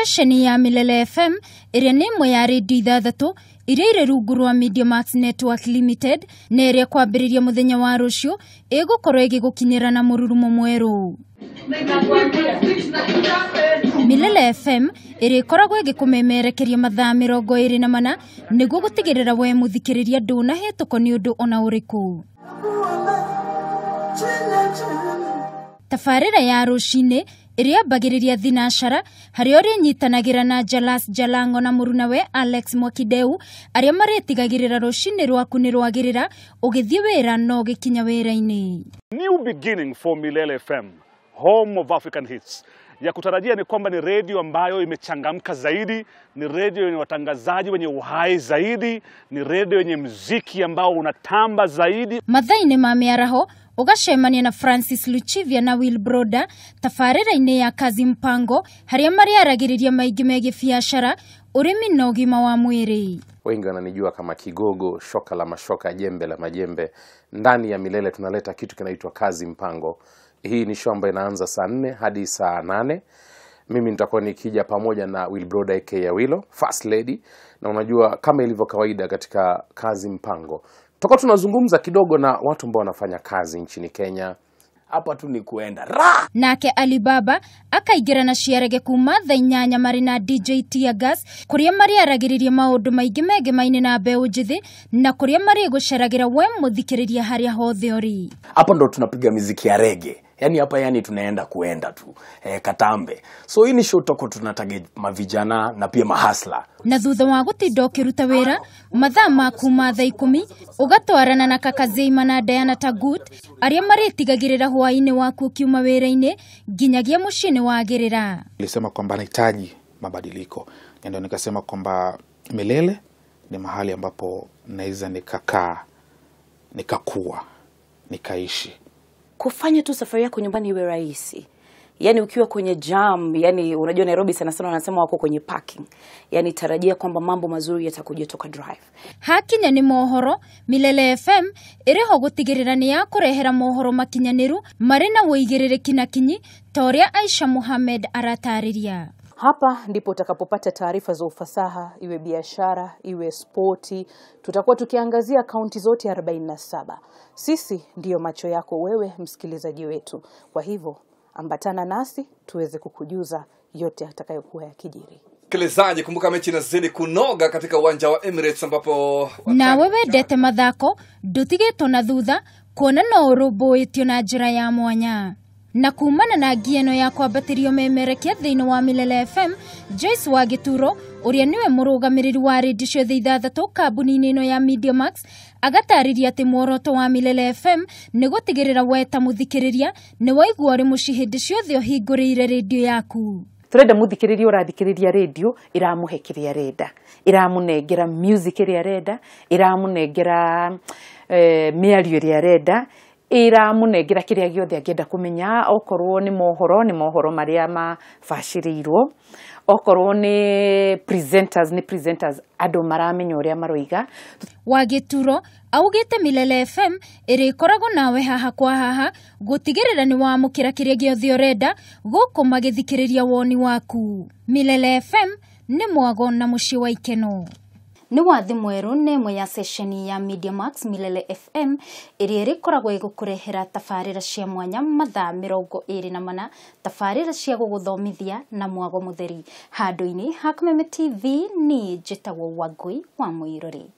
sesheni ya Milele FM iria ni imwe ya redio ithathatu iria iri rungu rwa Media Max Network Limited na iria kwambiriria muthenya wa rucio igukorwo igigukinyira na mururumo mweru. Milele FM irikoragwo igikumemerekeria mathaa 24 niguo gutigirira we muthikiriria nduna hetũko ni undu ona uriku. Tafarira ya rucini iria bagiriria thinashara hari ori nyitanagira na Jalas Jalango na murunawe Alex Mwakideu aria maretigagirira rucini rwaku ni rwagirira ugithie wira no gikinya wira-ini. New beginning for Milele FM, home of African hits. Ya kutarajia ni kwamba ni radio ambayo imechangamka zaidi, ni radio yenye watangazaji wenye uhai zaidi, ni radio yenye muziki ambao unatamba zaidi. Mathaini ma miaraho ugacemania na Francis Luchivia na Will Broda tafarira-ini ya kazi mpango haria mariaragiriria maingi megi biashara urimi na ugima wa mwiri. Wengi wananijua kama kigogo, shoka la mashoka, jembe la majembe. Ndani ya Milele tunaleta kitu kinaitwa kazi mpango. Hii ni show ambayo inaanza saa 4 hadi saa 8. Mimi nitakuwa nikija pamoja na Will Broda aka Willow, First Lady, na unajua kama ilivyo kawaida katika kazi mpango tutakuwa tunazungumza kidogo na watu ambao wanafanya kazi nchini Kenya. Hapa tu ni kuenda nake Alibaba akaigira na ciarege kuma thaa 8 mari na DJ Tiagas kuria mari aragiriria maundu maingi mege maine na mbeu njithi na kuria mari guceragira we muthikiriria haria hothe ori. Hapa ndo tunapiga muziki ya reggae. Yani hapa tunaenda kuenda tu katambe. So hii ni show toko tunatage mavijana na pia mahasla. Na thutha wa gutinda ukiruta wira mathaa maku ma thaa 10 ugatwarana na kaka Zeima na Diana Tagut aria maritigagirira hwaini waku kiuma wira-ini nginyagia mucini wagirira. Nilisema kwamba nahitaji mabadiliko. Ndio nikasema kwamba Milele ni mahali ambapo naweza nikakaa, nikakua, nikaishi. Kufanya tu safari yako nyumbani iwe rahisi. Yani ukiwa kwenye jam, yani unajua Nairobi sana sana wanasema wako kwenye parking. Yani tarajia kwamba mambo mazuri yatakuja toka drive. Hakinya ni mohoro, Milele FM iriho gutigirira ni ya kurehera mohoro makinyaniru marina woigiririki na kinyi toria Aisha Mohamed aratariria. Hapa ndipo utakapopata taarifa za ufasaha, iwe biashara, iwe sporti. Tutakuwa tukiangazia kaunti zote 47. Sisi ndiyo macho yako wewe msikilizaji wetu. Kwa hivyo ambatana nasi tuweze kukujuza yote atakayokuwa yakijiri. Msikilizaji, kumbuka mechi inazidi kunoga katika uwanja wa Emirates ambapo na wewe dete mathako ndutigetwo na thutha kuona no urubuitio na njira ya mwanya. Na kumana na ngieno ya kwambatirio memerekia thiini wa Milele FM, Joyce Wagituro uria niwe murugamiriri wa redio ciothe ithathatu kambuni-ini ino ya Media Max agatariria ati muoroto wa Milele FM ni gutigirira weta muthikiriria ni waigua ri mucihindi ciothe uhinguriire redio yaku. Turenda muthikiriria urathikiriria redio iramuhe kiria renda, iramunengera music iria renda, iramunengera miario iria renda, iramunengera kiria giothe angenda kumenya. Okorwo ni mohoro maria mafashirirwo, okorwo ni presenters ado maramenya uria maroiga. Wagituro augite Milele FM irikoragwo nawe haha kwa haha gutigirira ni wamukira kiria giothe urenda guku magithikiriria woni waku. Milele FM ni mwago na muci wa ikeno. Ni wathi mweru ne mwe ya sesheni ya Media Max Milele FM iria rikoragwo igukurehera tafarira cia mwanya mathaa 24 tafarira cia guguthomithia na mwago mutheri handu-ini ha Kameme TV ni njitagwo Wangui wa Muirori.